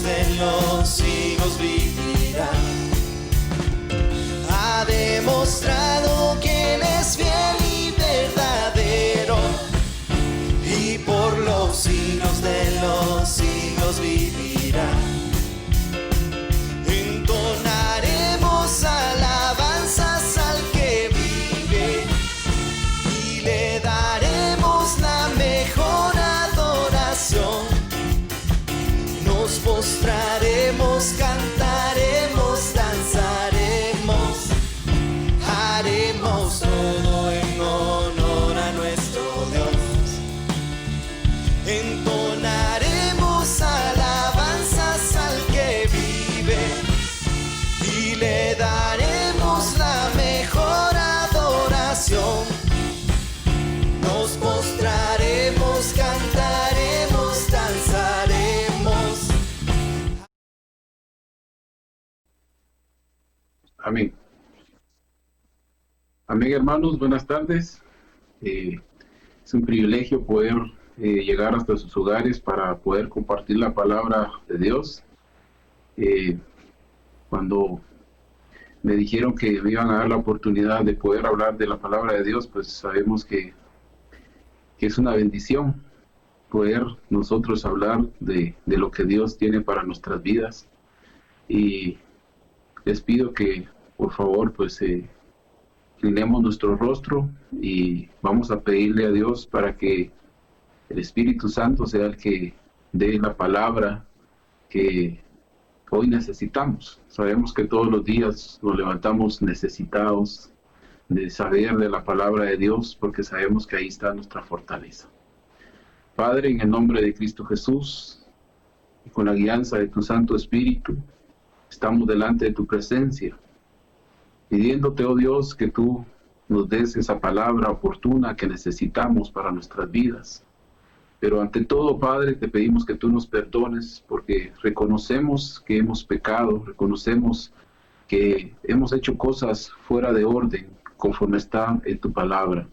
de los siglos vivirá. Ha demostrado que Él es fiel y verdadero, y por los siglos de los siglos vivirá. Entonaremos alabanzas al que vive y le daremos la mejor adoración. Nos postraremos, cantaremos, danzaremos, haremos todo en honor a nuestro Dios. Entonaremos alabanzas al que vive y le daremos la mejor adoración. Nos postraremos, cantaremos, danzaremos. Amén. Amén, hermanos, buenas tardes. Es un privilegio poder llegar hasta sus hogares para poder compartir la palabra de Dios. Cuando me dijeron que me iban a dar la oportunidad de poder hablar de la palabra de Dios, pues sabemos que es una bendición poder nosotros hablar de lo que Dios tiene para nuestras vidas. Y les pido que, por favor, pues inclinemos nuestro rostro y vamos a pedirle a Dios para que el Espíritu Santo sea el que dé la palabra que hoy necesitamos. Sabemos que todos los días nos levantamos necesitados de saber de la palabra de Dios, porque sabemos que ahí está nuestra fortaleza. Padre, en el nombre de Cristo Jesús y con la guianza de tu Santo Espíritu, estamos delante de tu presencia, pidiéndote, oh Dios, que tú nos des esa palabra oportuna que necesitamos para nuestras vidas. Pero ante todo, Padre, te pedimos que tú nos perdones, porque reconocemos que hemos pecado, reconocemos que hemos hecho cosas fuera de orden, conforme está en tu palabra.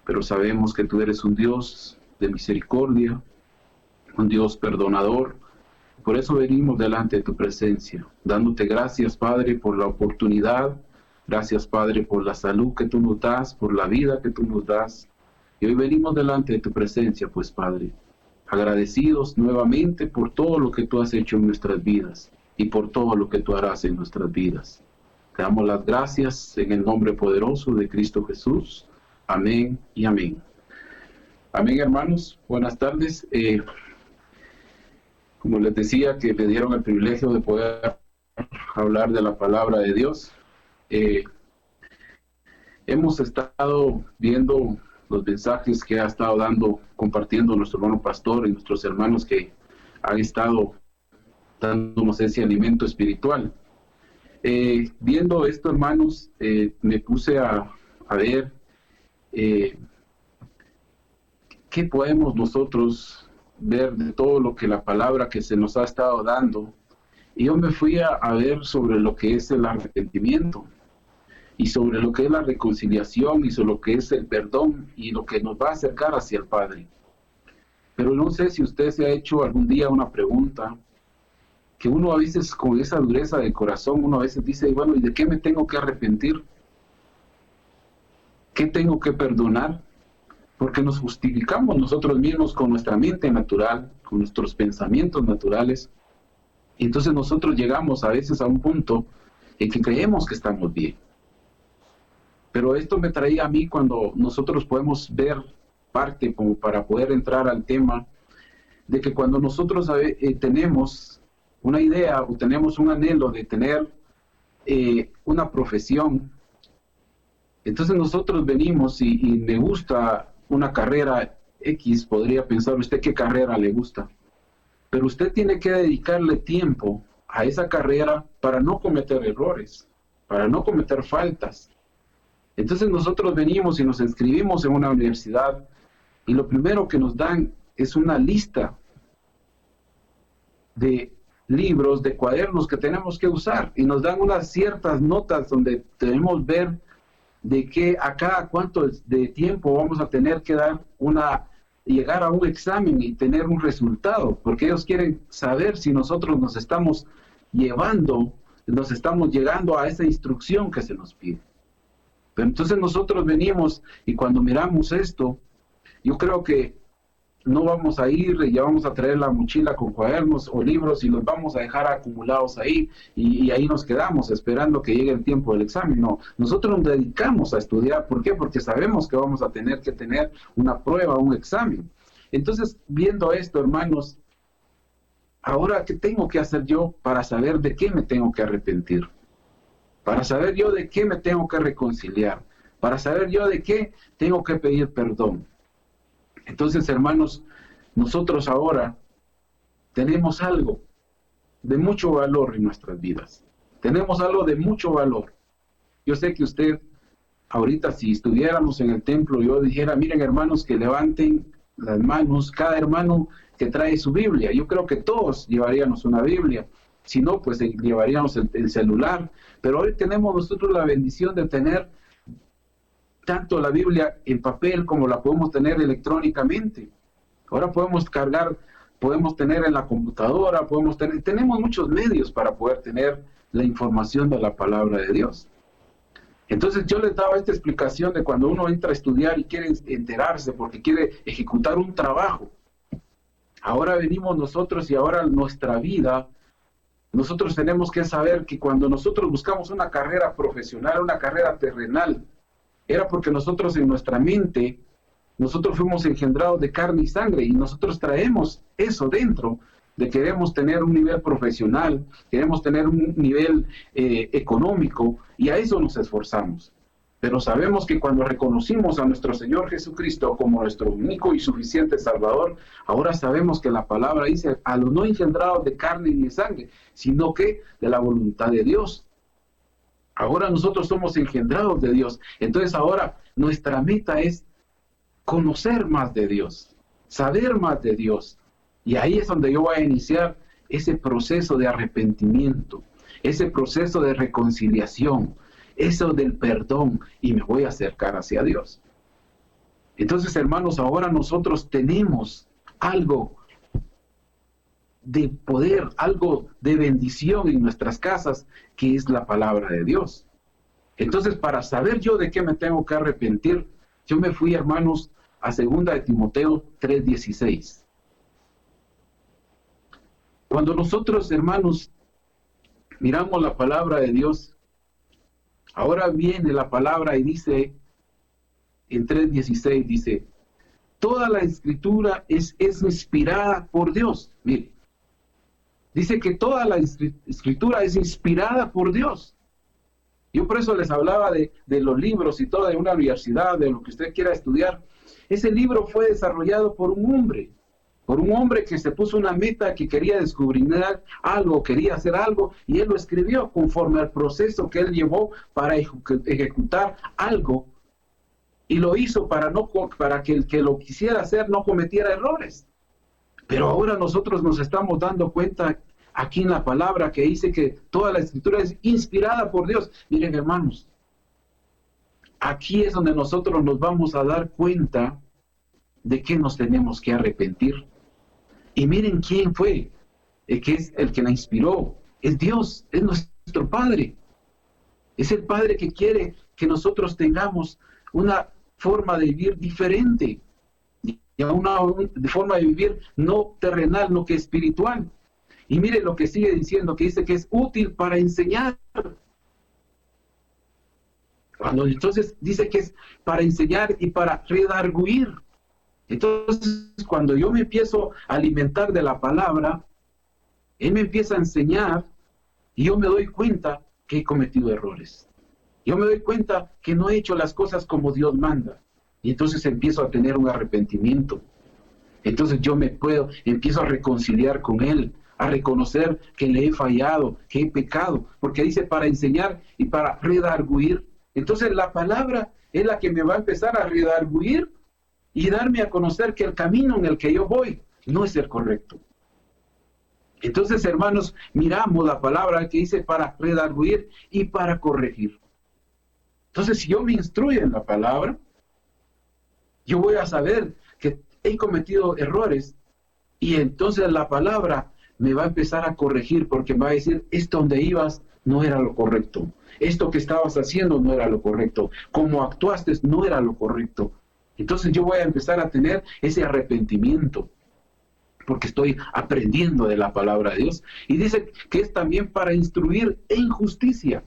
Pero sabemos que tú eres un Dios de misericordia, un Dios perdonador. Por eso venimos delante de tu presencia, dándote gracias, Padre, por la oportunidad. Gracias, Padre, por la salud que tú nos das, por la vida que tú nos das. Y hoy venimos delante de tu presencia, pues, Padre, agradecidos nuevamente por todo lo que tú has hecho en nuestras vidas y por todo lo que tú harás en nuestras vidas. Te damos las gracias en el nombre poderoso de Cristo Jesús. Amén y amén. Amén, hermanos. Buenas tardes. Como les decía, que me dieron el privilegio de poder hablar de la palabra de Dios. Hemos estado viendo los mensajes que ha estado compartiendo nuestro hermano pastor y nuestros hermanos que han estado dándonos ese alimento espiritual. Viendo esto, hermanos, me puse a ver qué podemos nosotros ver de todo lo que la palabra que se nos ha estado dando. Y yo me fui a ver sobre lo que es el arrepentimiento, y sobre lo que es la reconciliación, y sobre lo que es el perdón, y lo que nos va a acercar hacia el Padre. Pero no sé si usted se ha hecho algún día una pregunta, que uno a veces con esa dureza de corazón, uno a veces dice, bueno, ¿y de qué me tengo que arrepentir? ¿Qué tengo que perdonar? Porque nos justificamos nosotros mismos con nuestra mente natural, con nuestros pensamientos naturales, y entonces nosotros llegamos a veces a un punto en que creemos que estamos bien. Pero esto me traía a mí cuando nosotros podemos ver parte como para poder entrar al tema de que cuando nosotros tenemos una idea o tenemos un anhelo de tener una profesión, entonces nosotros venimos y me gusta una carrera X, podría pensar usted qué carrera le gusta, pero usted tiene que dedicarle tiempo a esa carrera para no cometer errores, para no cometer faltas. Entonces nosotros venimos y nos inscribimos en una universidad y lo primero que nos dan es una lista de libros, de cuadernos que tenemos que usar, y nos dan unas ciertas notas donde debemos ver de que a cada cuánto de tiempo vamos a tener que dar una llegar a un examen y tener un resultado, porque ellos quieren saber si nosotros nos estamos llegando a esa instrucción que se nos pide. Pero entonces nosotros venimos y cuando miramos esto, yo creo que no vamos a ir y ya vamos a traer la mochila con cuadernos o libros y los vamos a dejar acumulados ahí y ahí nos quedamos esperando que llegue el tiempo del examen. No, nosotros nos dedicamos a estudiar. ¿Por qué? Porque sabemos que vamos a tener que tener una prueba, un examen. Entonces, viendo esto, hermanos, ahora, ¿qué tengo que hacer yo para saber de qué me tengo que arrepentir? Para saber yo de qué me tengo que reconciliar. Para saber yo de qué tengo que pedir perdón. Entonces, hermanos, nosotros ahora tenemos algo de mucho valor en nuestras vidas. Tenemos algo de mucho valor. Yo sé que usted, ahorita si estuviéramos en el templo, yo dijera, miren hermanos, que levanten las manos, cada hermano que trae su Biblia. Yo creo que todos llevaríamos una Biblia. Si no, pues llevaríamos el celular. Pero hoy tenemos nosotros la bendición de tener tanto la Biblia en papel como la podemos tener electrónicamente. Ahora podemos cargar, podemos tener en la computadora, tenemos muchos medios para poder tener la información de la palabra de Dios. Entonces yo les daba esta explicación de cuando uno entra a estudiar y quiere enterarse porque quiere ejecutar un trabajo. Ahora venimos nosotros y ahora nuestra vida, nosotros tenemos que saber que cuando nosotros buscamos una carrera profesional, una carrera terrenal, era porque nosotros en nuestra mente, nosotros fuimos engendrados de carne y sangre y nosotros traemos eso dentro, de queremos tener un nivel profesional, queremos tener un nivel económico y a eso nos esforzamos. Pero sabemos que cuando reconocimos a nuestro Señor Jesucristo como nuestro único y suficiente Salvador, ahora sabemos que la palabra dice a los no engendrados de carne ni de sangre, sino que de la voluntad de Dios. Ahora nosotros somos engendrados de Dios. Entonces ahora nuestra meta es conocer más de Dios, saber más de Dios. Y ahí es donde yo voy a iniciar ese proceso de arrepentimiento, ese proceso de reconciliación, eso del perdón, y me voy a acercar hacia Dios. Entonces, hermanos, ahora nosotros tenemos algo de poder, algo de bendición en nuestras casas, que es la palabra de Dios. Entonces, para saber yo de qué me tengo que arrepentir, yo me fui, hermanos, a 2 de Timoteo 3:16. Cuando nosotros, hermanos, miramos la palabra de Dios, ahora viene la palabra y dice, en 3:16, dice, toda la escritura es inspirada por Dios. Mire, dice que toda la escritura es inspirada por Dios. Yo por eso les hablaba de los libros y todo, de una universidad, de lo que usted quiera estudiar. Ese libro fue desarrollado por un hombre que se puso una meta, que quería descubrir algo, quería hacer algo, y él lo escribió conforme al proceso que él llevó para ejecutar algo, y lo hizo para que el que lo quisiera hacer no cometiera errores. Pero ahora nosotros nos estamos dando cuenta aquí en la palabra que dice que toda la escritura es inspirada por Dios. Miren, hermanos, aquí es donde nosotros nos vamos a dar cuenta de que nos tenemos que arrepentir. Y miren quién fue, que es el que la inspiró. Es Dios, es nuestro Padre. Es el Padre que quiere que nosotros tengamos una forma de vivir diferente. Y una forma de vivir no terrenal, no que espiritual. Y mire lo que sigue diciendo, que dice que es útil para enseñar. Cuando entonces dice que es para enseñar y para redarguir. Entonces, cuando yo me empiezo a alimentar de la palabra, Él me empieza a enseñar y yo me doy cuenta que he cometido errores. Yo me doy cuenta que no he hecho las cosas como Dios manda. Y entonces empiezo a tener un arrepentimiento. Entonces yo empiezo a reconciliar con Él, a reconocer que le he fallado, que he pecado, porque dice para enseñar y para redarguir. Entonces la palabra es la que me va a empezar a redarguir y darme a conocer que el camino en el que yo voy no es el correcto. Entonces, hermanos, miramos la palabra que dice para redarguir y para corregir. Entonces, si yo me instruyo en la palabra, yo voy a saber que he cometido errores, y entonces la palabra me va a empezar a corregir, porque me va a decir, esto donde ibas no era lo correcto, esto que estabas haciendo no era lo correcto, como actuaste no era lo correcto. Entonces yo voy a empezar a tener ese arrepentimiento, porque estoy aprendiendo de la palabra de Dios. Y dice que es también para instruir en justicia.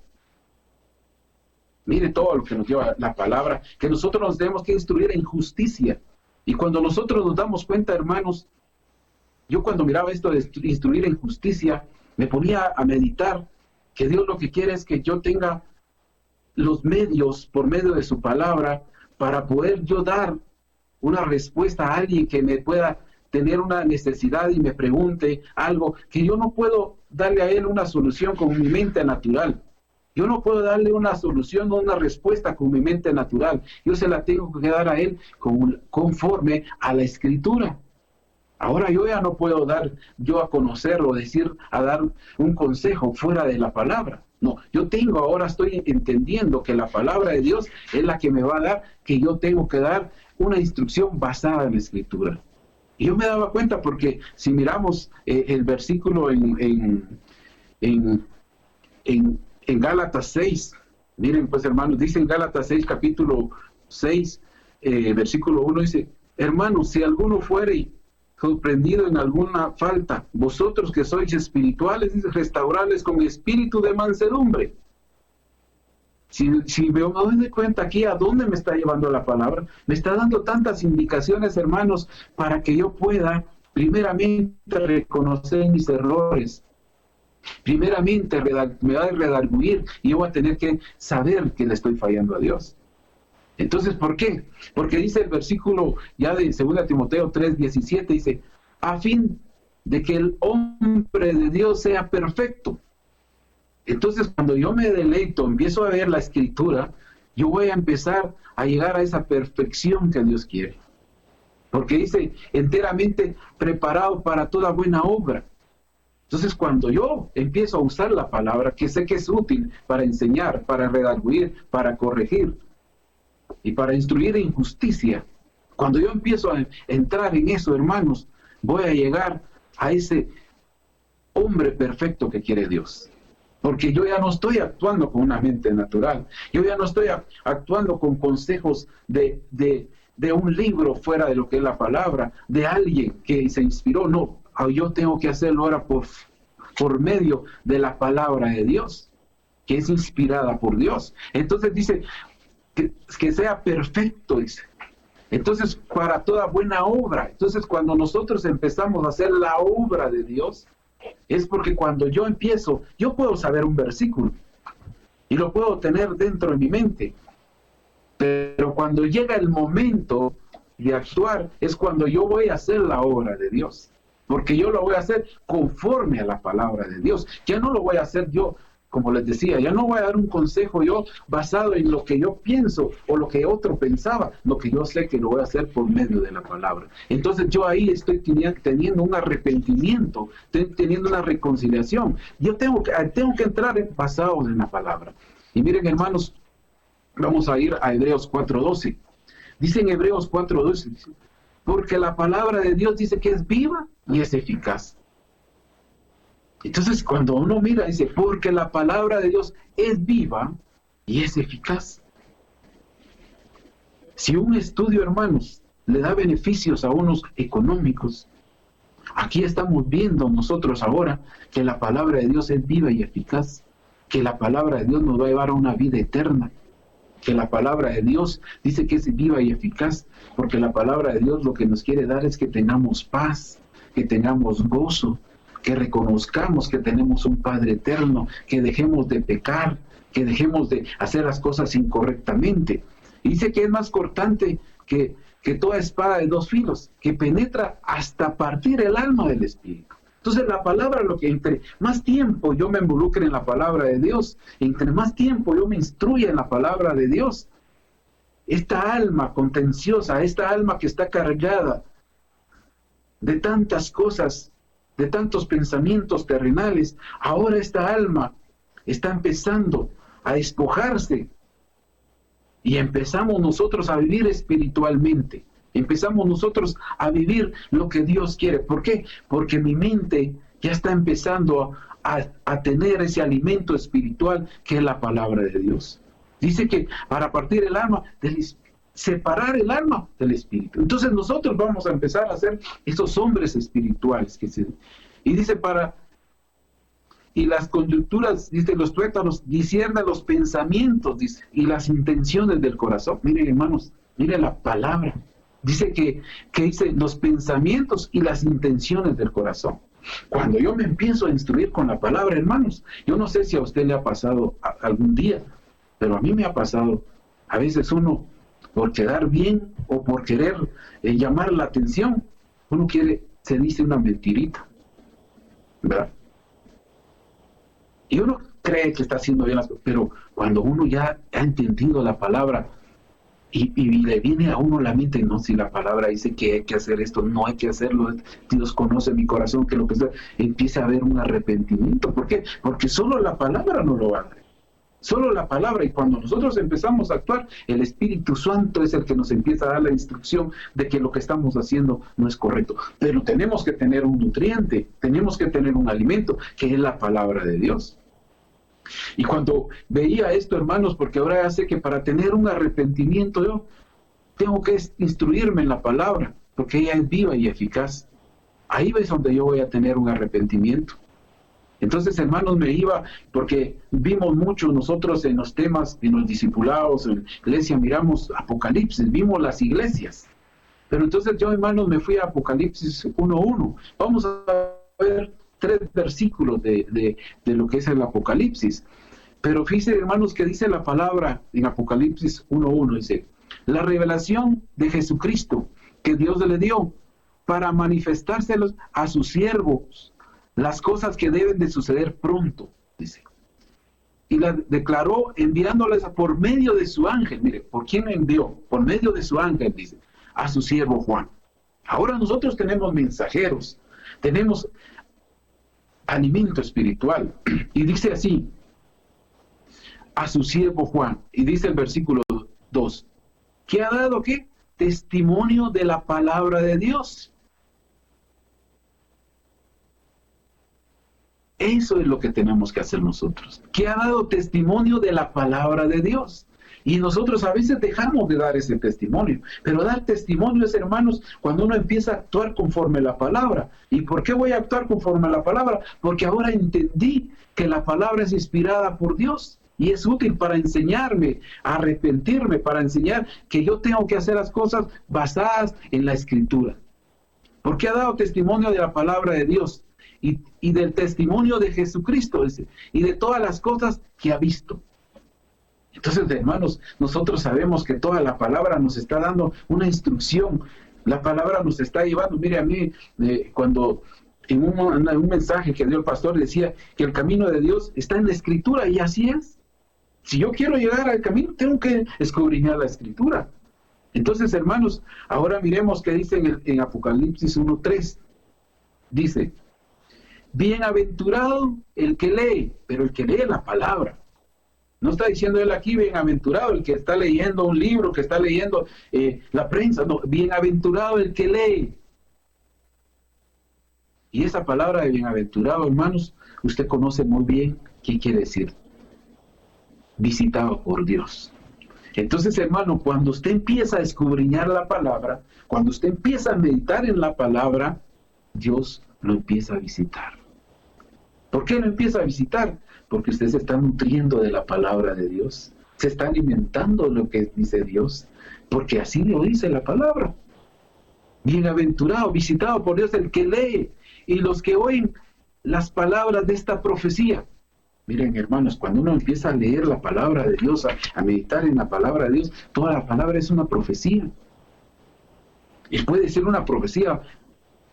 Mire todo lo que nos lleva la palabra, que nosotros nos tenemos que instruir en justicia. Y cuando nosotros nos damos cuenta, hermanos, yo cuando miraba esto de instruir en justicia, me ponía a meditar que Dios lo que quiere es que yo tenga los medios por medio de su palabra para poder yo dar una respuesta a alguien que me pueda tener una necesidad y me pregunte algo, que yo no puedo darle a él una solución con mi mente natural. Yo no puedo darle una solución o una respuesta con mi mente natural. Yo se la tengo que dar a él conforme a la Escritura. Ahora yo ya no puedo dar yo a conocer o decir, a dar un consejo fuera de la palabra. No, ahora estoy entendiendo que la palabra de Dios es la que me va a dar, que yo tengo que dar una instrucción basada en la Escritura. Y yo me daba cuenta porque si miramos el versículo en Gálatas 6, miren pues hermanos, dice en Gálatas 6, capítulo 6, versículo 1, dice, hermanos, si alguno fuere sorprendido en alguna falta, vosotros que sois espirituales, dice, restaurarles con espíritu de mansedumbre. Si me doy cuenta aquí a dónde me está llevando la palabra, me está dando tantas indicaciones, hermanos, para que yo pueda primeramente reconocer mis errores. Primeramente me va a redarguir y yo voy a tener que saber que le estoy fallando a Dios. Entonces, ¿por qué? Porque dice el versículo ya de 2 Timoteo 3:17, dice, a fin de que el hombre de Dios sea perfecto. Entonces, cuando yo me deleito, empiezo a ver la Escritura, yo voy a empezar a llegar a esa perfección que Dios quiere. Porque dice, enteramente preparado para toda buena obra. Entonces, cuando yo empiezo a usar la palabra, que sé que es útil para enseñar, para redarguir, para corregir y para instruir en justicia, cuando yo empiezo a entrar en eso, hermanos, voy a llegar a ese hombre perfecto que quiere Dios. Porque yo ya no estoy actuando con una mente natural. Yo ya no estoy actuando con consejos de un libro fuera de lo que es la palabra, de alguien que se inspiró. No, yo tengo que hacerlo ahora por medio de la palabra de Dios, que es inspirada por Dios. Entonces dice, que sea perfecto, dice. Entonces, para toda buena obra. Entonces, cuando nosotros empezamos a hacer la obra de Dios, es porque cuando yo empiezo, yo puedo saber un versículo y lo puedo tener dentro de mi mente, pero cuando llega el momento de actuar es cuando yo voy a hacer la obra de Dios, porque yo lo voy a hacer conforme a la palabra de Dios. Ya no lo voy a hacer yo, como les decía, ya no voy a dar un consejo yo basado en lo que yo pienso o lo que otro pensaba, lo que yo sé que lo voy a hacer por medio de la palabra. Entonces yo ahí estoy teniendo un arrepentimiento, teniendo una reconciliación. Yo tengo que entrar basado en la palabra. Y miren, hermanos, vamos a ir a Hebreos 4:12. Dice en Hebreos 4:12, porque la palabra de Dios dice que es viva y es eficaz. Entonces, cuando uno mira, dice, porque la palabra de Dios es viva y es eficaz. Si un estudio, hermanos, le da beneficios a unos económicos, aquí estamos viendo nosotros ahora que la palabra de Dios es viva y eficaz, que la palabra de Dios nos va a llevar a una vida eterna, que la palabra de Dios dice que es viva y eficaz, porque la palabra de Dios lo que nos quiere dar es que tengamos paz, que tengamos gozo, que reconozcamos que tenemos un Padre eterno, que dejemos de pecar, que dejemos de hacer las cosas incorrectamente. Y dice que es más cortante que toda espada de 2 filos, que penetra hasta partir el alma del espíritu. Entonces la palabra, lo que entre más tiempo yo me involucre en la palabra de Dios, entre más tiempo yo me instruya en la palabra de Dios, esta alma contenciosa, esta alma que está cargada de tantas cosas, de tantos pensamientos terrenales, ahora esta alma está empezando a despojarse y empezamos nosotros a vivir espiritualmente. Empezamos nosotros a vivir lo que Dios quiere. ¿Por qué? Porque mi mente ya está empezando a tener ese alimento espiritual que es la palabra de Dios. Dice que para partir el alma, separar el alma del espíritu. Entonces nosotros vamos a empezar a ser esos hombres espirituales. Y dice y las conjunturas, dice, los tuétanos, disciernen los pensamientos, dice, y las intenciones del corazón. Miren, hermanos, miren la palabra. Dice que dice los pensamientos y las intenciones del corazón. Cuando yo me empiezo a instruir con la palabra, hermanos, yo no sé si a usted le ha pasado algún día, pero a mí me ha pasado. A veces uno, por quedar bien o por querer llamar la atención, se dice una mentirita, ¿verdad? Y uno cree que está haciendo bien las cosas, pero cuando uno ya ha entendido la palabra y le viene a uno la mente, no, si la palabra dice que hay que hacer esto, no hay que hacerlo, Dios conoce mi corazón, que lo que sea, empieza a haber un arrepentimiento. ¿Por qué? Porque solo la palabra no lo hace. Solo la palabra, y cuando nosotros empezamos a actuar, el Espíritu Santo es el que nos empieza a dar la instrucción de que lo que estamos haciendo no es correcto. Pero tenemos que tener un nutriente, tenemos que tener un alimento, que es la palabra de Dios. Y cuando veía esto, hermanos, porque ahora ya sé que para tener un arrepentimiento yo tengo que instruirme en la palabra, porque ella es viva y eficaz. Ahí es donde yo voy a tener un arrepentimiento. Entonces, hermanos, me iba, porque vimos mucho nosotros en los temas, en los discipulados, en la iglesia, miramos Apocalipsis, vimos las iglesias. Pero entonces yo, hermanos, me fui a Apocalipsis 1:1. Vamos a ver 3 versículos de lo que es el Apocalipsis. Pero fíjense, hermanos, que dice la palabra en Apocalipsis 1:1, dice, la revelación de Jesucristo que Dios le dio para manifestárselos a sus siervos, las cosas que deben de suceder pronto, dice. Y la declaró enviándoles por medio de su ángel. Mire, ¿por quién lo envió? Por medio de su ángel, dice, a su siervo Juan. Ahora nosotros tenemos mensajeros, tenemos alimento espiritual. Y dice así, a su siervo Juan. Y dice el versículo 2, que ha dado, ¿qué? Testimonio de la palabra de Dios. Eso es lo que tenemos que hacer nosotros, que ha dado testimonio de la palabra de Dios. Y nosotros a veces dejamos de dar ese testimonio, pero dar testimonio es, hermanos, cuando uno empieza a actuar conforme a la palabra. ¿Y por qué voy a actuar conforme a la palabra? Porque ahora entendí que la palabra es inspirada por Dios y es útil para enseñarme, a arrepentirme, para enseñar que yo tengo que hacer las cosas basadas en la Escritura. Porque ha dado testimonio de la palabra de Dios. Y del testimonio de Jesucristo, dice, y de todas las cosas que ha visto. Entonces, hermanos, nosotros sabemos que toda la palabra nos está dando una instrucción. La palabra nos está llevando. Mire, a mí, cuando en un mensaje que dio el pastor decía que el camino de Dios está en la Escritura, y así es. Si yo quiero llegar al camino, tengo que escudriñar la Escritura. Entonces, hermanos, ahora miremos qué dice en Apocalipsis 1:3. Dice, bienaventurado el que lee, pero el que lee la palabra. No está diciendo él aquí bienaventurado el que está leyendo un libro, que está leyendo la prensa. No, bienaventurado el que lee. Y esa palabra de bienaventurado, hermanos, usted conoce muy bien qué quiere decir. Visitado por Dios. Entonces, hermano, cuando usted empieza a escudriñar la palabra, cuando usted empieza a meditar en la palabra, Dios lo empieza a visitar. ¿Por qué lo empieza a visitar? Porque usted se está nutriendo de la palabra de Dios, se está alimentando de lo que dice Dios, porque así lo dice la palabra. Bienaventurado, visitado por Dios el que lee, y los que oyen las palabras de esta profecía. Miren, hermanos, cuando uno empieza a leer la palabra de Dios, a meditar en la palabra de Dios, toda la palabra es una profecía. Y puede ser una profecía.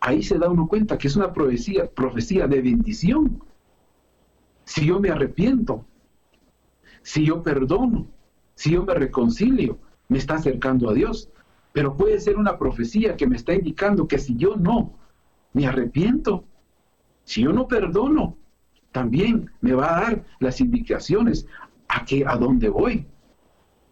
Ahí se da uno cuenta que es una profecía de bendición. Si yo me arrepiento, si yo perdono, si yo me reconcilio, me está acercando a Dios. Pero puede ser una profecía que me está indicando que si yo no me arrepiento, si yo no perdono, también me va a dar las indicaciones a dónde voy,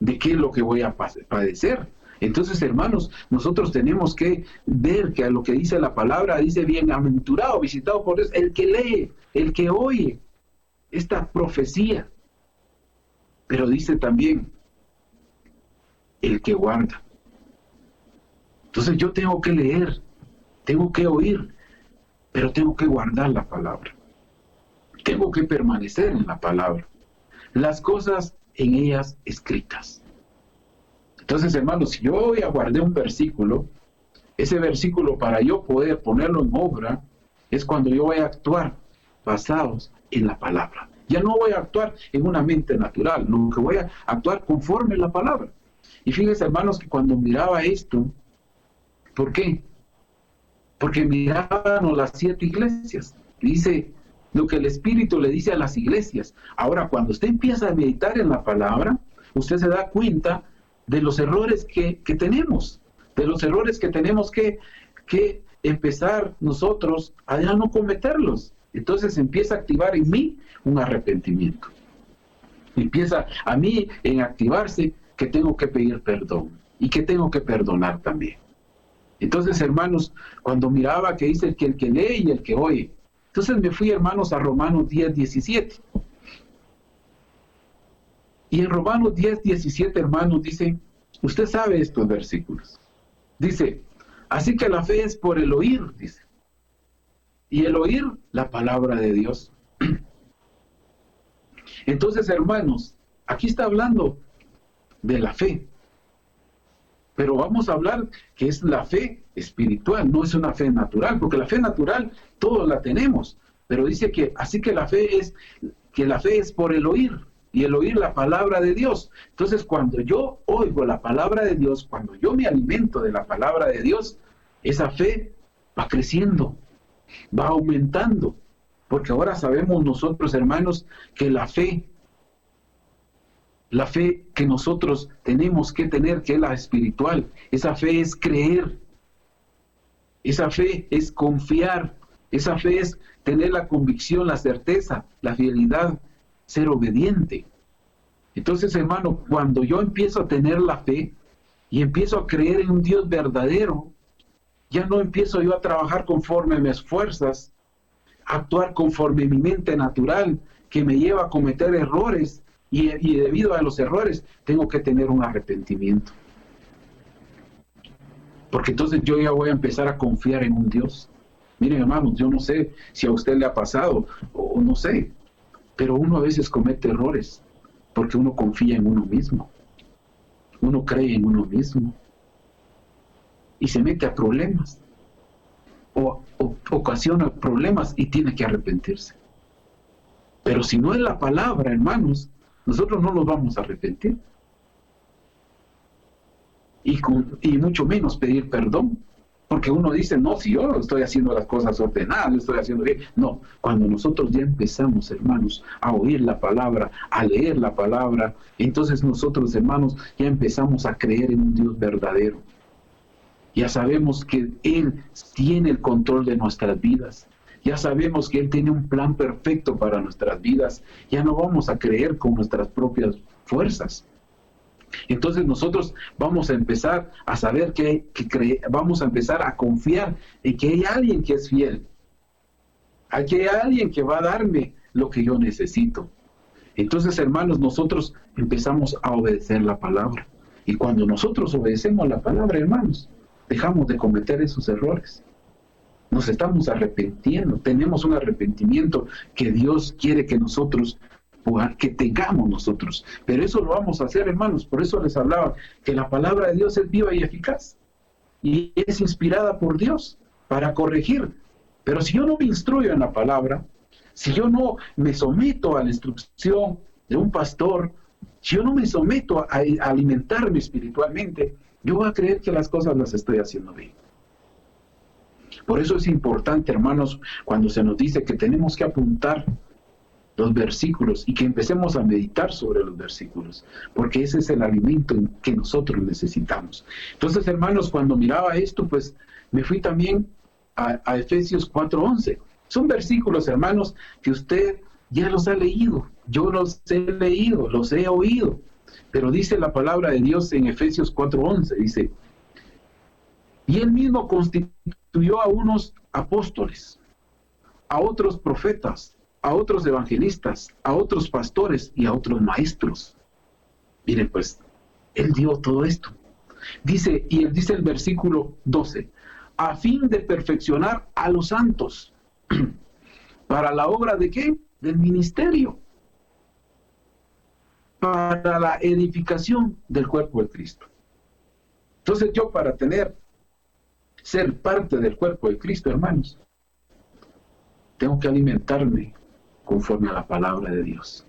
de qué es lo que voy a padecer. Entonces, hermanos, nosotros tenemos que ver que a lo que dice la palabra, dice bienaventurado, visitado por Dios, el que lee, el que oye esta profecía. Pero dice también, el que guarda. Entonces yo tengo que leer, tengo que oír, pero tengo que guardar la palabra. Tengo que permanecer en la palabra. Las cosas en ellas escritas. Entonces, hermanos, si yo hoy aguardé un versículo, ese versículo para yo poder ponerlo en obra, es cuando yo voy a actuar basados en la palabra. Ya no voy a actuar en una mente natural, no, que voy a actuar conforme a la palabra. Y fíjense, hermanos, que cuando miraba esto, ¿por qué? Porque miraban las 7 iglesias. Dice lo que el Espíritu le dice a las iglesias. Ahora, cuando usted empieza a meditar en la palabra, usted se da cuenta de los errores que tenemos, de los errores que tenemos que empezar nosotros a ya no cometerlos. Entonces empieza a activar en mí un arrepentimiento. Empieza a mí en activarse que tengo que pedir perdón y que tengo que perdonar también. Entonces, hermanos, cuando miraba que dice que el que lee y el que oye, entonces me fui, hermanos, a Romanos 10:17. Y en Romanos 10:17, hermanos, dice, usted sabe estos versículos. Dice, así que la fe es por el oír, dice. Y el oír la palabra de Dios. Entonces, hermanos, aquí está hablando de la fe. Pero vamos a hablar que es la fe espiritual, no es una fe natural, porque la fe natural todos la tenemos. Pero dice que así que la fe es por el oír, y el oír la palabra de Dios. Entonces, cuando yo oigo la palabra de Dios, cuando yo me alimento de la palabra de Dios, esa fe va creciendo, va aumentando, porque ahora sabemos nosotros, hermanos, que la fe que nosotros tenemos que tener, que es la espiritual, esa fe es creer, esa fe es confiar, esa fe es tener la convicción, la certeza, la fidelidad, ser obediente. Entonces, hermano, cuando yo empiezo a tener la fe y empiezo a creer en un Dios verdadero, ya no empiezo yo a trabajar conforme mis fuerzas, a actuar conforme mi mente natural, que me lleva a cometer errores, y debido a los errores tengo que tener un arrepentimiento. Porque entonces yo ya voy a empezar a confiar en un Dios. Miren, hermanos, yo no sé si a usted le ha pasado, o no sé, pero uno a veces comete errores, porque uno confía en uno mismo. Uno cree en uno mismo. Y se mete a problemas. O ocasiona problemas y tiene que arrepentirse. Pero si no es la palabra, hermanos, nosotros no nos vamos a arrepentir. Y mucho menos pedir perdón. Porque uno dice, no, si yo estoy haciendo las cosas ordenadas, estoy haciendo bien. No, cuando nosotros ya empezamos, hermanos, a oír la palabra, a leer la palabra, entonces nosotros, hermanos, ya empezamos a creer en un Dios verdadero. Ya sabemos que Él tiene el control de nuestras vidas. Ya sabemos que Él tiene un plan perfecto para nuestras vidas. Ya no vamos a creer con nuestras propias fuerzas. Entonces nosotros vamos a empezar a saber vamos a empezar a confiar en que hay alguien que es fiel. Aquí hay alguien que va a darme lo que yo necesito. Entonces, hermanos, nosotros empezamos a obedecer la palabra. Y cuando nosotros obedecemos la palabra, hermanos, dejamos de cometer esos errores. Nos estamos arrepintiendo, tenemos un arrepentimiento que Dios quiere que nosotros, que tengamos nosotros. Pero eso lo vamos a hacer, hermanos. Por eso les hablaba que la palabra de Dios es viva y eficaz. Y es inspirada por Dios para corregir. Pero si yo no me instruyo en la palabra, si yo no me someto a la instrucción de un pastor, si yo no me someto a alimentarme espiritualmente, yo voy a creer que las cosas las estoy haciendo bien. Por eso es importante, hermanos, cuando se nos dice que tenemos que apuntar los versículos y que empecemos a meditar sobre los versículos, porque ese es el alimento que nosotros necesitamos. Entonces, hermanos, cuando miraba esto, pues me fui también a Efesios 4:11. Son versículos, hermanos, que usted ya los ha leído, yo los he leído, los he oído, Pero dice la palabra de Dios en Efesios 4:11, dice, y él mismo constituyó a unos apóstoles, a otros profetas, a otros evangelistas, a otros pastores y a otros maestros. Miren, pues, él dio todo esto. Dice, y él dice el versículo 12, a fin de perfeccionar a los santos, ¿para la obra de qué? Del ministerio, para la edificación del cuerpo de Cristo. Entonces yo, para ser parte del cuerpo de Cristo, hermanos, tengo que alimentarme conforme a la palabra de Dios.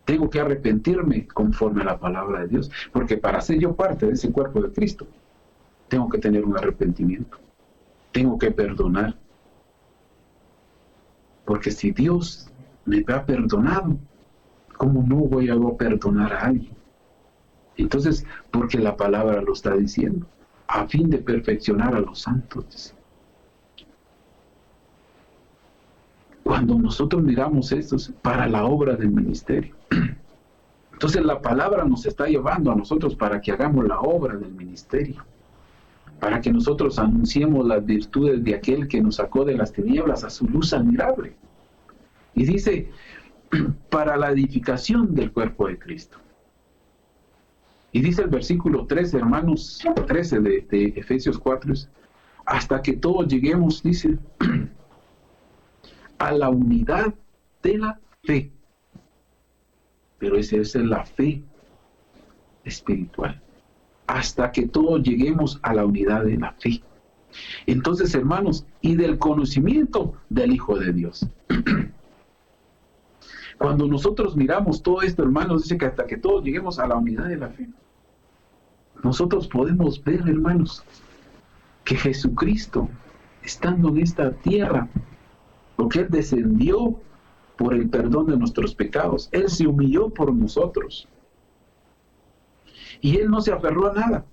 Tengo que arrepentirme conforme a la palabra de Dios, porque para ser yo parte de ese cuerpo de Cristo, tengo que tener un arrepentimiento, tengo que perdonar, porque si Dios me ha perdonado, ¿cómo no voy a perdonar a alguien? Entonces, porque la palabra lo está diciendo, a fin de perfeccionar a los santos. Cuando nosotros miramos esto, es para la obra del ministerio. Entonces la palabra nos está llevando a nosotros para que hagamos la obra del ministerio, para que nosotros anunciemos las virtudes de aquel que nos sacó de las tinieblas a su luz admirable. Y dice, para la edificación del cuerpo de Cristo. Y dice el versículo 13, hermanos, 13 de Efesios 4, hasta que todos lleguemos, dice, a la unidad de la fe. Pero esa es la fe espiritual. Hasta que todos lleguemos a la unidad de la fe. Entonces, hermanos, y del conocimiento del Hijo de Dios. Cuando nosotros miramos todo esto, hermanos, dice que hasta que todos lleguemos a la unidad de la fe, nosotros podemos ver, hermanos, que Jesucristo, estando en esta tierra, porque Él descendió por el perdón de nuestros pecados, Él se humilló por nosotros, y Él no se aferró a nada.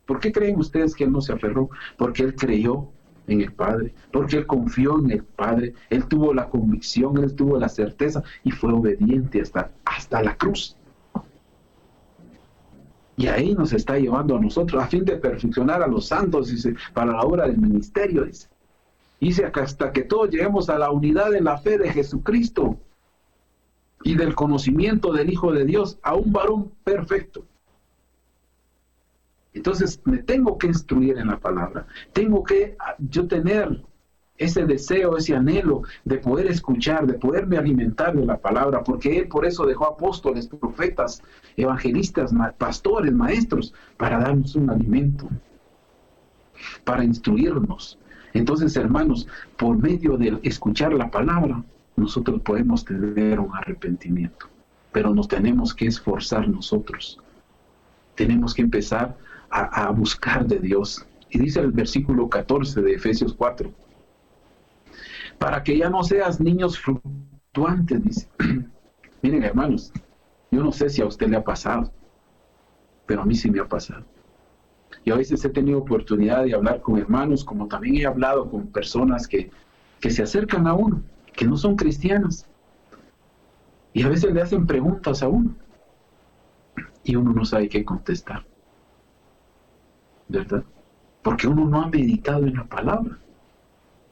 ¿Por qué creen ustedes que Él no se aferró? Porque Él creyó en el Padre, porque Él confió en el Padre, Él tuvo la convicción, Él tuvo la certeza y fue obediente hasta la cruz. Y ahí nos está llevando a nosotros, a fin de perfeccionar a los santos, dice, para la obra del ministerio, dice. Dice acá, hasta que todos lleguemos a la unidad de la fe de Jesucristo y del conocimiento del Hijo de Dios, a un varón perfecto. Entonces me tengo que instruir en la palabra, tengo que yo tener ese deseo, ese anhelo de poder escuchar, de poderme alimentar de la palabra, porque Él por eso dejó apóstoles, profetas, evangelistas, pastores, maestros, para darnos un alimento, para instruirnos. Entonces, hermanos, por medio de escuchar la palabra, nosotros podemos tener un arrepentimiento, pero nos tenemos que esforzar nosotros, tenemos que empezar a buscar de Dios. Y dice el versículo 14 de Efesios 4, para que ya no seas niños fluctuantes, dice. Miren, hermanos, yo no sé si a usted le ha pasado, pero a mí sí me ha pasado. Y a veces he tenido oportunidad de hablar con hermanos, como también he hablado con personas que se acercan a uno, que no son cristianas, y a veces le hacen preguntas a uno, y uno no sabe qué contestar, ¿verdad? Porque uno no ha meditado en la palabra.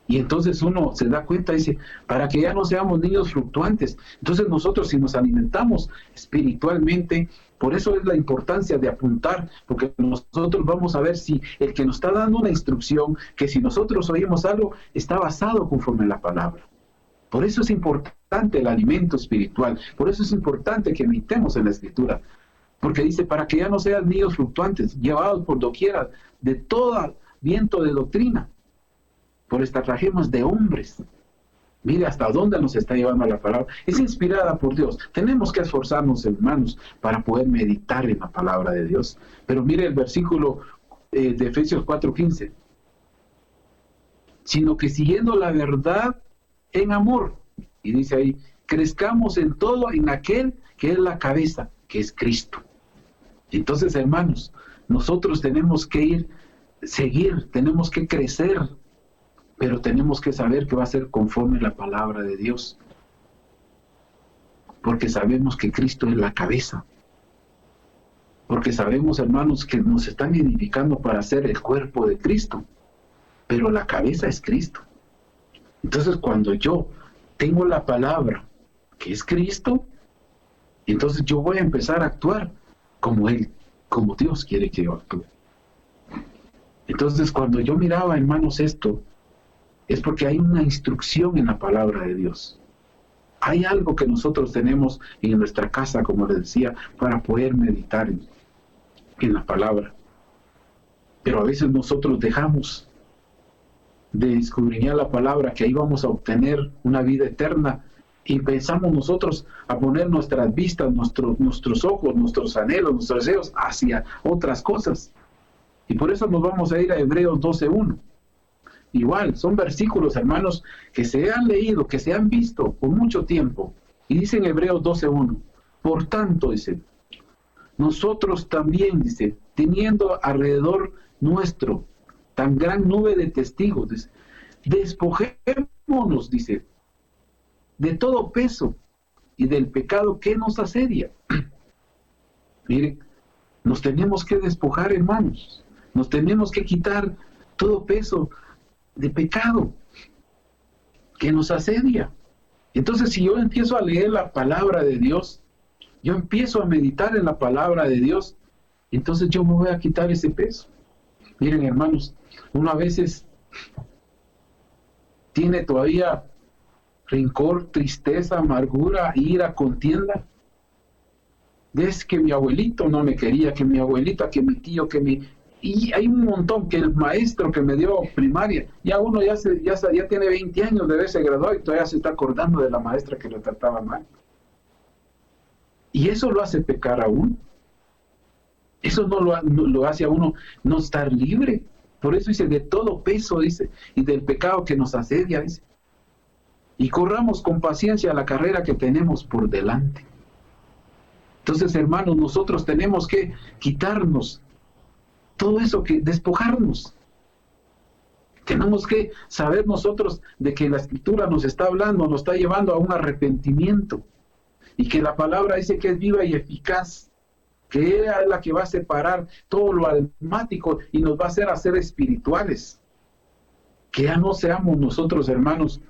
Y entonces uno se da cuenta y dice, para que ya no seamos niños fluctuantes. Entonces nosotros, si nos alimentamos espiritualmente, por eso es la importancia de apuntar, porque nosotros vamos a ver si el que nos está dando una instrucción, que si nosotros oímos algo, está basado conforme a la palabra. Por eso es importante el alimento espiritual, por eso es importante que meditemos en la Escritura, porque dice, para que ya no sean niños fluctuantes, llevados por doquiera de todo viento de doctrina, por estratagemas de hombres. Mire hasta dónde nos está llevando la palabra. Es inspirada por Dios. Tenemos que esforzarnos, hermanos, para poder meditar en la palabra de Dios. Pero mire el versículo de Efesios 4:15. Sino que siguiendo la verdad en amor. Y dice ahí, crezcamos en todo en aquel que es la cabeza, que es Cristo. Entonces, hermanos, nosotros tenemos que seguir, tenemos que crecer, pero tenemos que saber que va a ser conforme a la palabra de Dios. porque sabemos que Cristo es la cabeza. Porque sabemos, hermanos, que nos están edificando para ser el cuerpo de Cristo. Pero la cabeza es Cristo. Entonces, cuando yo tengo la palabra, que es Cristo, entonces yo voy a empezar a actuar como Él, como Dios quiere que yo actúe. Entonces, cuando yo miraba, hermanos, esto, es porque hay una instrucción en la palabra de Dios. Hay algo que nosotros tenemos en nuestra casa, como les decía, para poder meditar en la palabra. Pero a veces nosotros dejamos de escudriñar la palabra, que ahí vamos a obtener una vida eterna, y pensamos nosotros a poner nuestras vistas, nuestros ojos, nuestros anhelos, nuestros deseos hacia otras cosas. Y por eso nos vamos a ir a Hebreos 12:1. Igual, son versículos, hermanos, que se han leído, que se han visto por mucho tiempo. Y dice en Hebreos 12:1, por tanto, dice, nosotros también, dice, teniendo alrededor nuestro tan gran nube de testigos, dice, despojémonos, dice, de todo peso y del pecado que nos asedia. Miren, nos tenemos que despojar, hermanos. Nos tenemos que quitar todo peso de pecado que nos asedia. Entonces, si yo empiezo a leer la palabra de Dios, yo empiezo a meditar en la palabra de Dios, entonces yo me voy a quitar ese peso. Miren, hermanos, uno a veces tiene todavía rencor, tristeza, amargura, ira, contienda. Es que mi abuelito no me quería, que mi abuelita, que mi tío, que mi... Y hay un montón, que el maestro que me dio primaria, ya uno ya tiene 20 años de haberse graduado y todavía se está acordando de la maestra que lo trataba mal. Y eso lo hace pecar a uno. Eso no lo hace a uno no estar libre. Por eso dice, de todo peso, dice, y del pecado que nos asedia, dice. Y corramos con paciencia la carrera que tenemos por delante. Entonces, hermanos, nosotros tenemos que quitarnos todo eso, que despojarnos. Tenemos que saber nosotros de que la Escritura nos está hablando, nos está llevando a un arrepentimiento. Y que la palabra dice que es viva y eficaz, que ella es la que va a separar todo lo almático y nos va a hacer espirituales. Que ya no seamos nosotros, hermanos,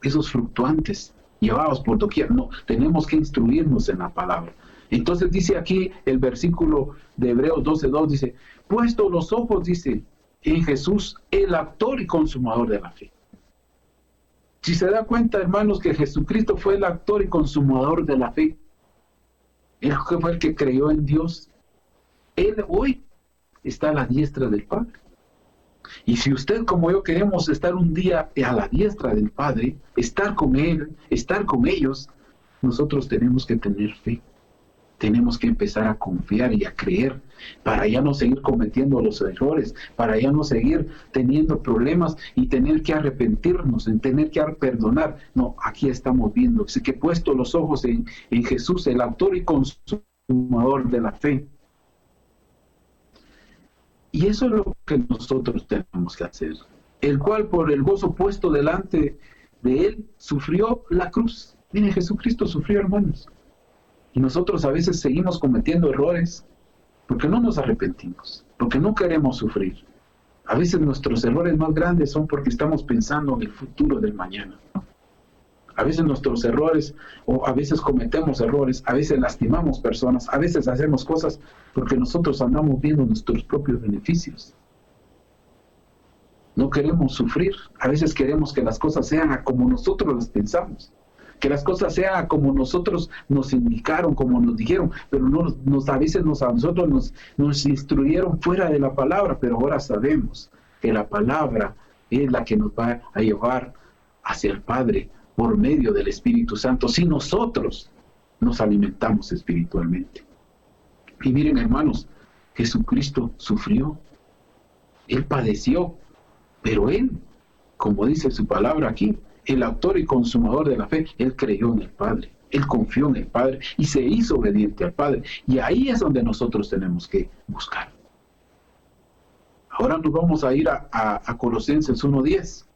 esos fluctuantes, llevados por doquier. No, tenemos que instruirnos en la palabra. Entonces dice aquí el versículo de Hebreos 12:2, dice, puesto los ojos, dice, en Jesús, el autor y consumador de la fe. Si se da cuenta, hermanos, que Jesucristo fue el autor y consumador de la fe. Él fue el que creyó en Dios. Él hoy está a la diestra del Padre. Y si usted como yo queremos estar un día a la diestra del Padre, estar con Él, estar con ellos, nosotros tenemos que tener fe. Tenemos que empezar a confiar y a creer para ya no seguir cometiendo los errores, para ya no seguir teniendo problemas y tener que arrepentirnos, en tener que perdonar. No, aquí estamos viendo que he puesto los ojos en Jesús, el autor y consumador de la fe. Y eso es lo que nosotros tenemos que hacer. El cual por el gozo puesto delante de Él sufrió la cruz. Miren, Jesucristo sufrió, hermanos. Y nosotros a veces seguimos cometiendo errores porque no nos arrepentimos, porque no queremos sufrir. A veces nuestros errores más grandes son porque estamos pensando en el futuro del mañana. A veces nuestros errores, o a veces cometemos errores, a veces lastimamos personas, a veces hacemos cosas porque nosotros andamos viendo nuestros propios beneficios. No queremos sufrir, a veces queremos que las cosas sean como nosotros las pensamos. Que las cosas sean como nosotros nos indicaron, como nos dijeron, pero a veces a nosotros nos instruyeron fuera de la palabra, pero ahora sabemos que la palabra es la que nos va a llevar hacia el Padre por medio del Espíritu Santo, si nosotros nos alimentamos espiritualmente. Y miren, hermanos, Jesucristo sufrió, Él padeció, pero Él, como dice su palabra aquí, el autor y consumador de la fe, Él creyó en el Padre, Él confió en el Padre y se hizo obediente al Padre. Y ahí es donde nosotros tenemos que buscar. Ahora nos vamos a ir a Colosenses 1:10.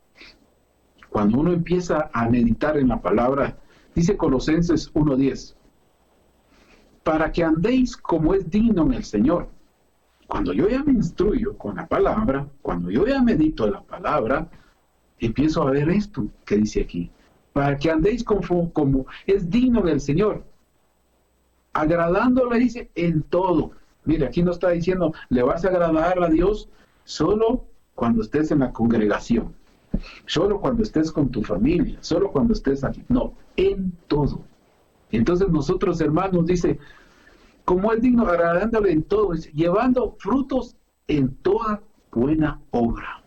Cuando uno empieza a meditar en la palabra Dice Colosenses 1:10, para que andéis como es digno en el Señor. Cuando yo ya me instruyo con la palabra, cuando yo ya medito la palabra, empiezo a ver esto que dice aquí. Para que andéis como es digno en el Señor. Agradándole, dice, en todo. Mire, aquí no está diciendo, le vas a agradar a Dios solo cuando estés en la congregación, solo cuando estés con tu familia, solo cuando estés aquí. No, en todo. Entonces nosotros, hermanos, dice, como es digno, agradándole en todo, dice, llevando frutos en toda buena obra.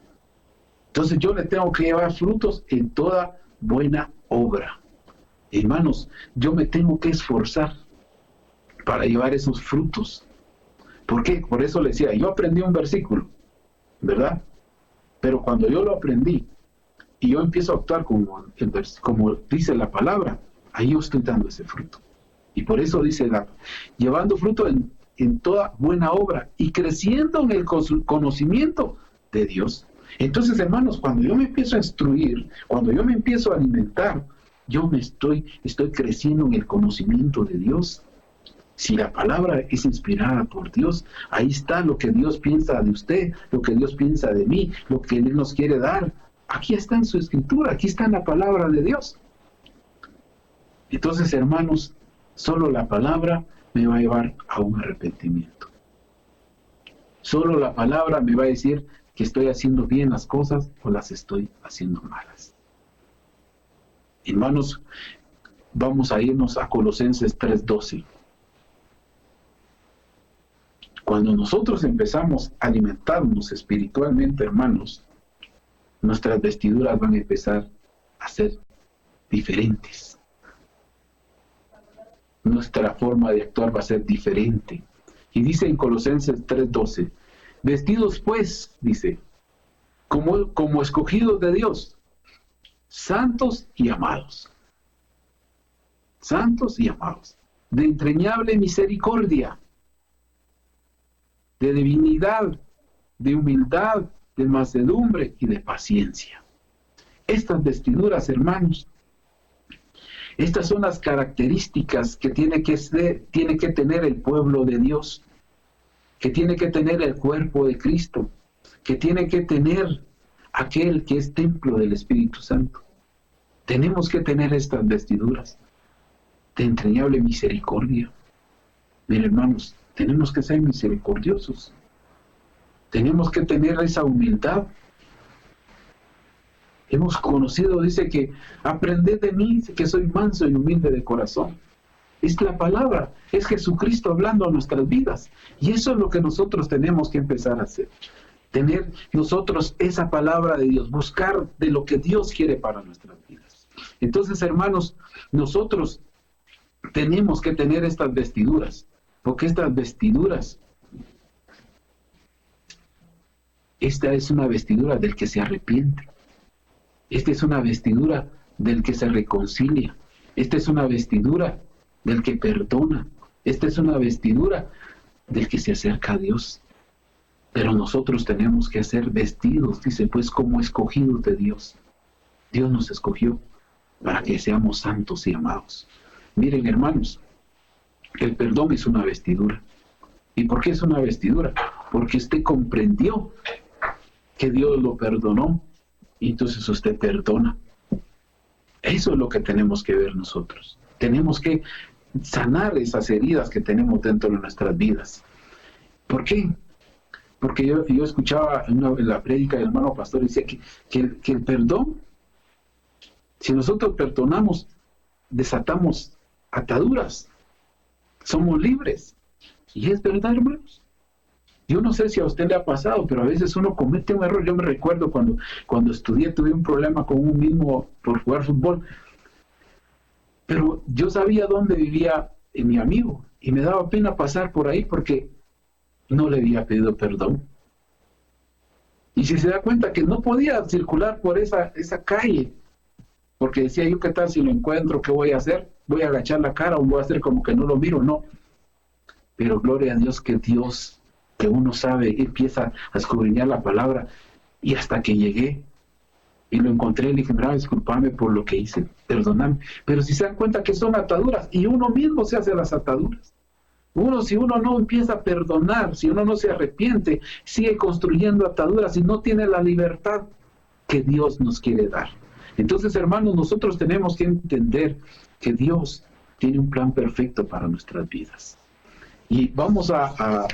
Entonces yo le tengo que llevar frutos en toda buena obra. Hermanos, yo me tengo que esforzar para llevar esos frutos. ¿Por qué? Por eso le decía, yo aprendí un versículo, ¿verdad? Pero cuando yo lo aprendí y yo empiezo a actuar como dice la palabra, ahí yo estoy dando ese fruto. Y por eso dice, llevando fruto en toda buena obra y creciendo en el conocimiento de Dios. Entonces, hermanos, cuando yo me empiezo a instruir, cuando yo me empiezo a alimentar, yo estoy creciendo en el conocimiento de Dios. Si la palabra es inspirada por Dios, ahí está lo que Dios piensa de usted, lo que Dios piensa de mí, lo que Él nos quiere dar. Aquí está en su escritura, aquí está en la palabra de Dios. Entonces, hermanos, solo la palabra me va a llevar a un arrepentimiento. Solo la palabra me va a decir que estoy haciendo bien las cosas o las estoy haciendo malas. Hermanos, vamos a irnos a Colosenses 3:12. Cuando nosotros empezamos a alimentarnos espiritualmente, hermanos, nuestras vestiduras van a empezar a ser diferentes. Nuestra forma de actuar va a ser diferente. Y dice en Colosenses 3:12, vestidos pues, dice, como escogidos de Dios, santos y amados. Santos y amados, de entrañable misericordia, de divinidad, de humildad, de mansedumbre y de paciencia. Estas vestiduras, hermanos, estas son las características que tiene que tener el pueblo de Dios, que tiene que tener el cuerpo de Cristo, que tiene que tener aquel que es templo del Espíritu Santo. Tenemos que tener estas vestiduras de entrañable misericordia. Miren, hermanos, tenemos que ser misericordiosos. Tenemos que tener esa humildad. Hemos conocido, dice que aprended de mí, que soy manso y humilde de corazón. Es la palabra, es Jesucristo hablando a nuestras vidas. Y eso es lo que nosotros tenemos que empezar a hacer. Tener nosotros esa palabra de Dios, buscar de lo que Dios quiere para nuestras vidas. Entonces, hermanos, nosotros tenemos que tener estas vestiduras, porque estas vestiduras, esta es una vestidura del que se arrepiente. Esta es una vestidura del que se reconcilia. Esta es una vestidura del que perdona. Esta es una vestidura del que se acerca a Dios. Pero nosotros tenemos que ser vestidos, dice, pues como escogidos de Dios. Dios nos escogió para que seamos santos y amados. Miren, hermanos, el perdón es una vestidura. ¿Y por qué es una vestidura? Porque usted comprendió que Dios lo perdonó y entonces usted perdona. Eso es lo que tenemos que ver nosotros. Tenemos que sanar esas heridas que tenemos dentro de nuestras vidas. ¿Por qué? Porque yo escuchaba en la prédica del hermano pastor, decía que el perdón, si nosotros perdonamos, desatamos ataduras, somos libres. Y es verdad, hermanos. Yo no sé si a usted le ha pasado, pero a veces uno comete un error. Yo me recuerdo cuando estudié, tuve un problema con un mismo por jugar fútbol. Pero yo sabía dónde vivía mi amigo y me daba pena pasar por ahí porque no le había pedido perdón. Y si se da cuenta que no podía circular por esa calle, porque decía yo, ¿qué tal si lo encuentro? ¿Qué voy a hacer? ¿Voy a agachar la cara o voy a hacer como que no lo miro? No. Pero gloria a Dios que uno sabe, empieza a escudriñar la palabra, y hasta que llegué Y lo encontré y le dije, mira, discúlpame por lo que hice, perdóname. Pero si se dan cuenta que son ataduras, y uno mismo se hace las ataduras. Si uno no empieza a perdonar, si uno no se arrepiente, sigue construyendo ataduras y no tiene la libertad que Dios nos quiere dar. Entonces, hermanos, nosotros tenemos que entender que Dios tiene un plan perfecto para nuestras vidas. Y vamos a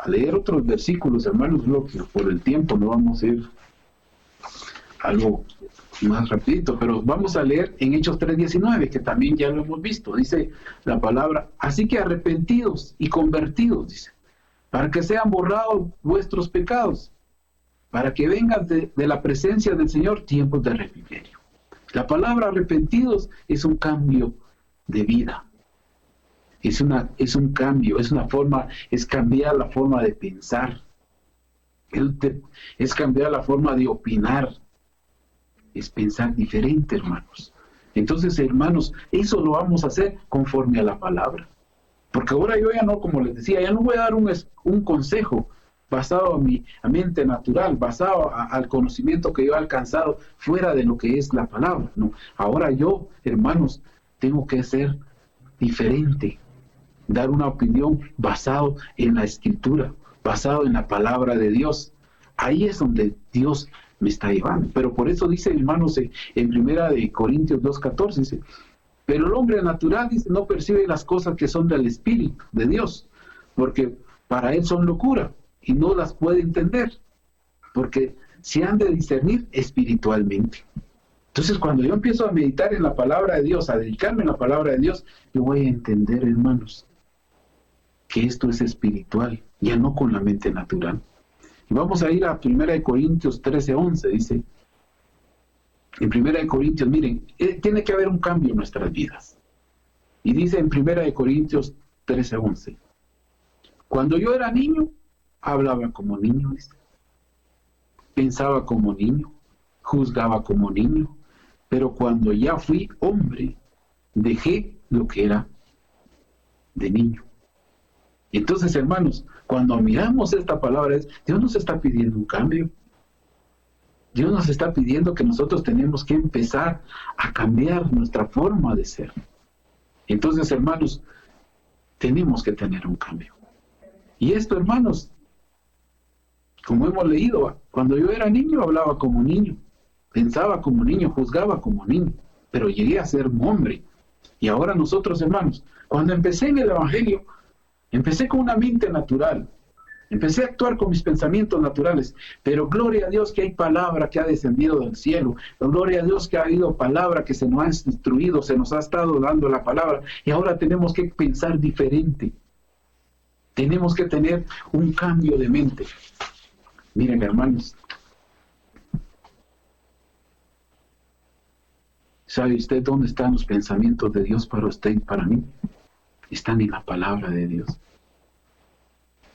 leer otros versículos, hermanos, por el tiempo no vamos a ir algo más rapidito, pero vamos a leer en Hechos 3:19, que también ya lo hemos visto. Dice la palabra, así que arrepentidos y convertidos, dice, para que sean borrados vuestros pecados, para que vengan de la presencia del Señor tiempos de refrigerio. La palabra arrepentidos es un cambio de vida. Es un cambio, es cambiar la forma de pensar. Es cambiar la forma de opinar. Es pensar diferente, hermanos. Entonces, hermanos, eso lo vamos a hacer conforme a la palabra. Porque ahora yo ya no, como les decía, ya no voy a dar un consejo basado en mi mente natural, basado al conocimiento que yo he alcanzado fuera de lo que es la palabra. No, ahora yo, hermanos, tengo que ser diferente, dar una opinión basado en la Escritura, basado en la palabra de Dios. Ahí es donde Dios me está llevando. Pero por eso dice, hermanos, en 1 Corintios 2:14, dice, pero el hombre natural, dice, no percibe las cosas que son del Espíritu de Dios, porque para él son locura y no las puede entender, porque se han de discernir espiritualmente. Entonces, cuando yo empiezo a meditar en la palabra de Dios, a dedicarme a la palabra de Dios, yo voy a entender, hermanos, que esto es espiritual, ya no con la mente natural. Y vamos a ir a 1 Corintios 13:11, dice, en 1 Corintios, miren, tiene que haber un cambio en nuestras vidas. Y dice en 1 Corintios 13:11, cuando yo era niño, hablaba como niño, dice, pensaba como niño, juzgaba como niño, pero cuando ya fui hombre, dejé lo que era de niño. Entonces, hermanos, cuando miramos esta palabra, Dios nos está pidiendo un cambio. Dios nos está pidiendo que nosotros tenemos que empezar a cambiar nuestra forma de ser. Entonces, hermanos, tenemos que tener un cambio. Y esto, hermanos, como hemos leído, cuando yo era niño hablaba como niño, pensaba como niño, juzgaba como niño, pero llegué a ser un hombre. Y ahora nosotros, hermanos, cuando empecé en el Evangelio, empecé con una mente natural, empecé a actuar con mis pensamientos naturales, pero gloria a Dios que hay palabra que ha descendido del cielo, gloria a Dios que ha habido palabra que se nos ha instruido, se nos ha estado dando la palabra, y ahora tenemos que pensar diferente, tenemos que tener un cambio de mente. Miren, hermanos, ¿sabe usted dónde están los pensamientos de Dios para usted y para mí? Están en la palabra de Dios.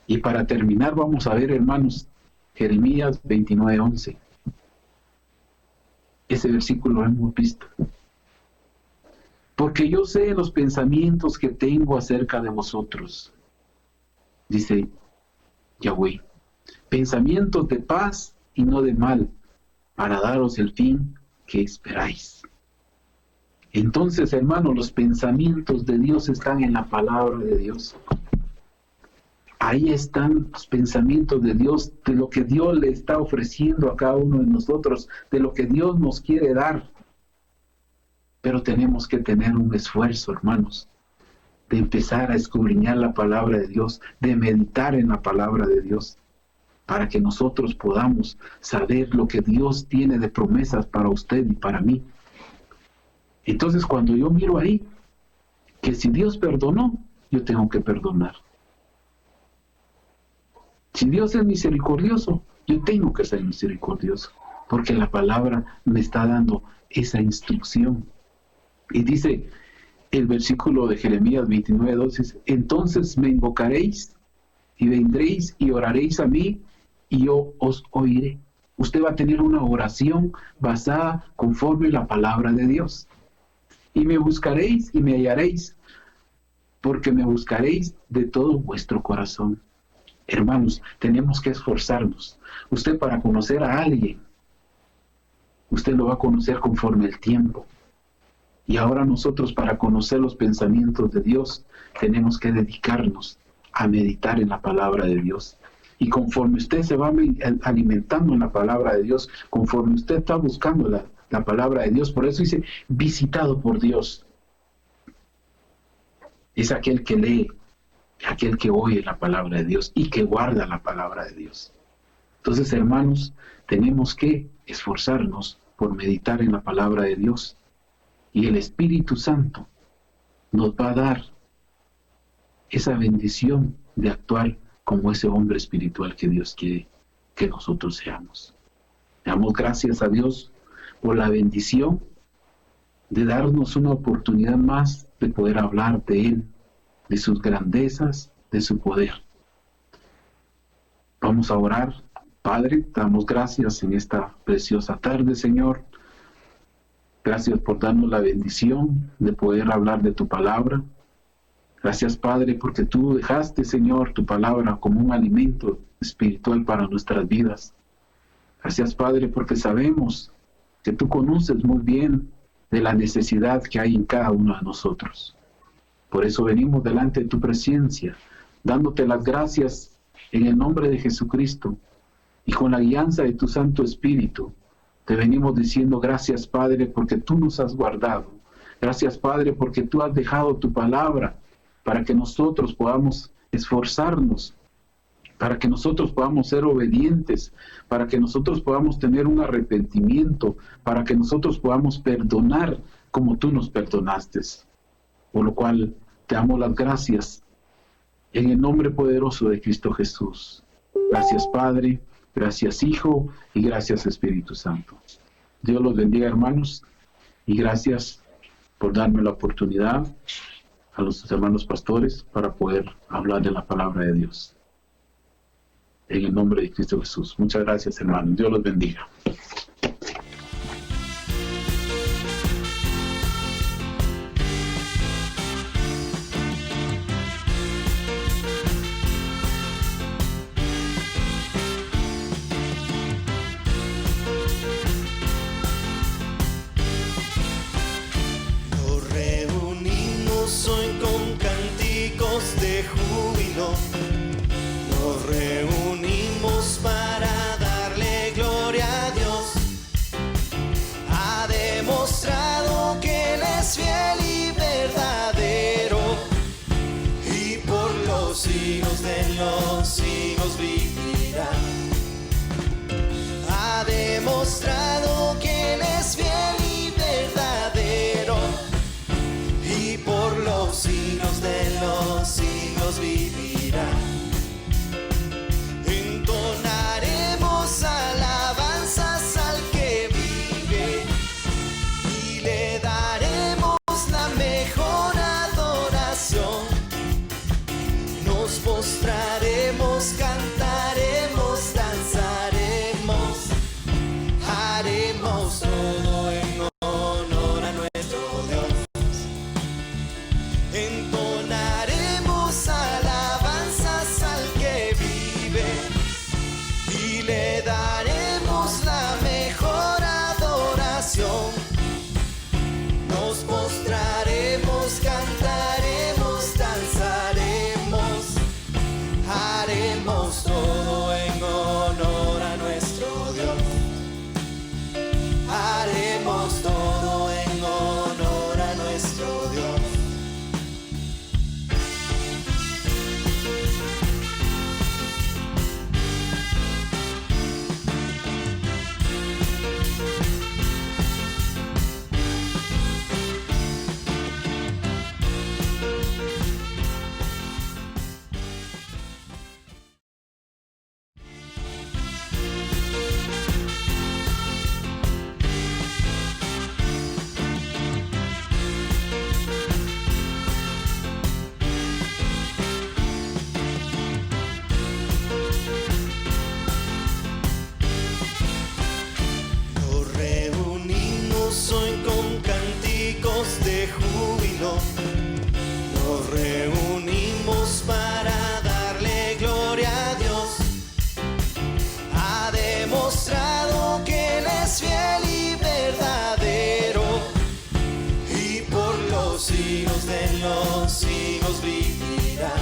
Y para terminar vamos a ver, hermanos, Jeremías 29:11. Ese versículo lo hemos visto. Porque yo sé los pensamientos que tengo acerca de vosotros, dice Yahweh, pensamientos de paz y no de mal, para daros el fin que esperáis. Entonces, hermanos, los pensamientos de Dios están en la palabra de Dios. Ahí están los pensamientos de Dios, de lo que Dios le está ofreciendo a cada uno de nosotros, de lo que Dios nos quiere dar. Pero tenemos que tener un esfuerzo, hermanos, de empezar a escudriñar la palabra de Dios, de meditar en la palabra de Dios, para que nosotros podamos saber lo que Dios tiene de promesas para usted y para mí. Entonces, cuando yo miro ahí, que si Dios perdonó, yo tengo que perdonar. Si Dios es misericordioso, yo tengo que ser misericordioso, porque la palabra me está dando esa instrucción. Y dice el versículo de Jeremías 29:2, dice, entonces me invocaréis y vendréis y oraréis a mí y yo os oiré. Usted va a tener una oración basada conforme la palabra de Dios. Y me buscaréis y me hallaréis, porque me buscaréis de todo vuestro corazón. Hermanos, tenemos que esforzarnos. Usted, para conocer a alguien, usted lo va a conocer conforme el tiempo. Y ahora nosotros, para conocer los pensamientos de Dios, tenemos que dedicarnos a meditar en la palabra de Dios. Y conforme usted se va alimentando en la palabra de Dios, conforme usted está buscando la palabra de Dios, por eso dice, visitado por Dios. Es aquel que lee, aquel que oye la palabra de Dios y que guarda la palabra de Dios. Entonces, hermanos, tenemos que esforzarnos por meditar en la palabra de Dios. Y el Espíritu Santo nos va a dar esa bendición de actuar como ese hombre espiritual que Dios quiere que nosotros seamos. Damos gracias a Dios por la bendición de darnos una oportunidad más de poder hablar de Él, de sus grandezas, de su poder. Vamos a orar. Padre, damos gracias en esta preciosa tarde, Señor. Gracias por darnos la bendición de poder hablar de tu palabra. Gracias, Padre, porque tú dejaste, Señor, tu palabra como un alimento espiritual para nuestras vidas. Gracias, Padre, porque sabemos que tú conoces muy bien de la necesidad que hay en cada uno de nosotros. Por eso venimos delante de tu presencia, dándote las gracias en el nombre de Jesucristo y con la guianza de tu Santo Espíritu. Te venimos diciendo gracias, Padre, porque tú nos has guardado. Gracias, Padre, porque tú has dejado tu palabra para que nosotros podamos esforzarnos, para que nosotros podamos ser obedientes, para que nosotros podamos tener un arrepentimiento, para que nosotros podamos perdonar como tú nos perdonaste. Por lo cual te damos las gracias en el nombre poderoso de Cristo Jesús. Gracias, Padre. Gracias, Hijo, y gracias, Espíritu Santo. Dios los bendiga, hermanos, y gracias por darme la oportunidad a los hermanos pastores para poder hablar de la palabra de Dios. En el nombre de Cristo Jesús. Muchas gracias, hermanos. Dios los bendiga. Nos reunimos para darle gloria a Dios. Ha demostrado que Él es fiel y verdadero, y por los siglos de los siglos vivirá. Ha demostrado que Él es fiel y verdadero, y por los siglos de los siglos vivirá. Entonaremos alabanzas al que vive y le daremos la mejor adoración. Nos postraremos, cantaremos de los siglos vivirá.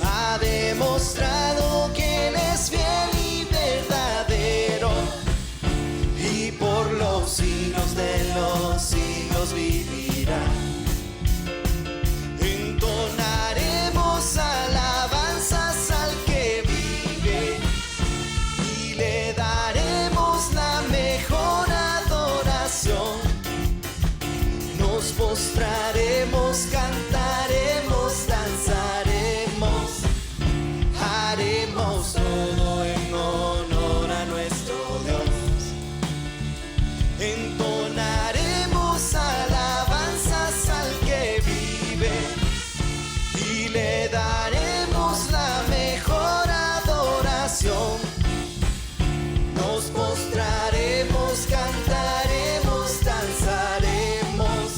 Ha demostrado que Él es fiel y verdadero, y por los siglos de los siglos vivirá. Entonaremos alabanzas al que vive y le daremos la mejor adoración. Nos postraremos, cantaremos, danzaremos, haremos todo en honor a nuestro Dios. Entonaremos alabanzas al que vive y le daremos la mejor adoración. Nos postraremos, cantaremos, danzaremos,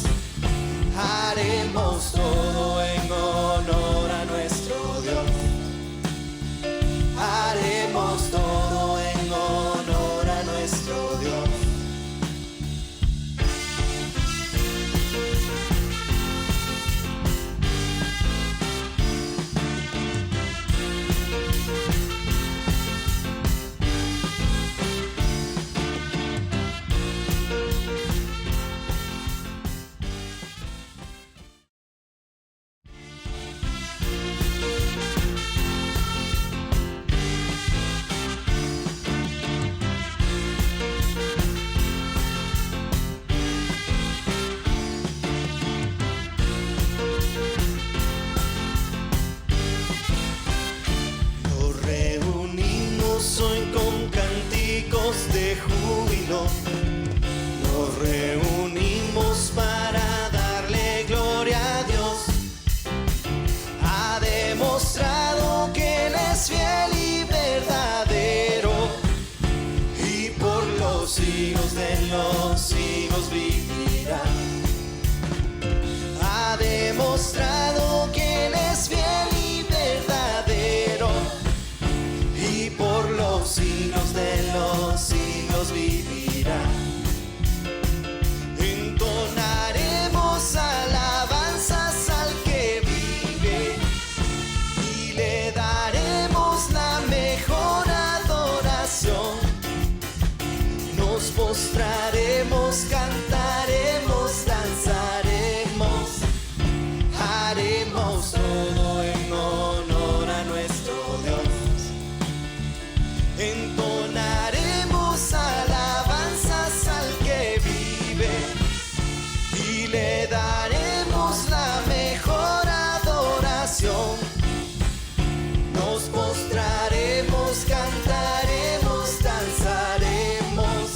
haremos todo en honor a nuestro Dios. Haremos todo en honor a nuestro Dios. Nos reunimos hoy con cánticos de júbilo. Nos reunimos para darle gloria a Dios. Ha demostrado que Él es fiel y verdadero, y por los siglos de los siglos vivirá. Ha demostrado que Él es fiel y verdadero, y por los siglos de los siglos vivirá. Entonaremos alabanzas al que vive y le daremos la mejor adoración. Nos postraremos, cantaremos, danzaremos, haremos todo en honor a nuestro Dios. Entonaremos alabanzas al que vive y le daremos la mejor adoración. Nos postraremos, cantaremos, danzaremos,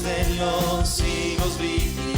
de los siglos vivirá.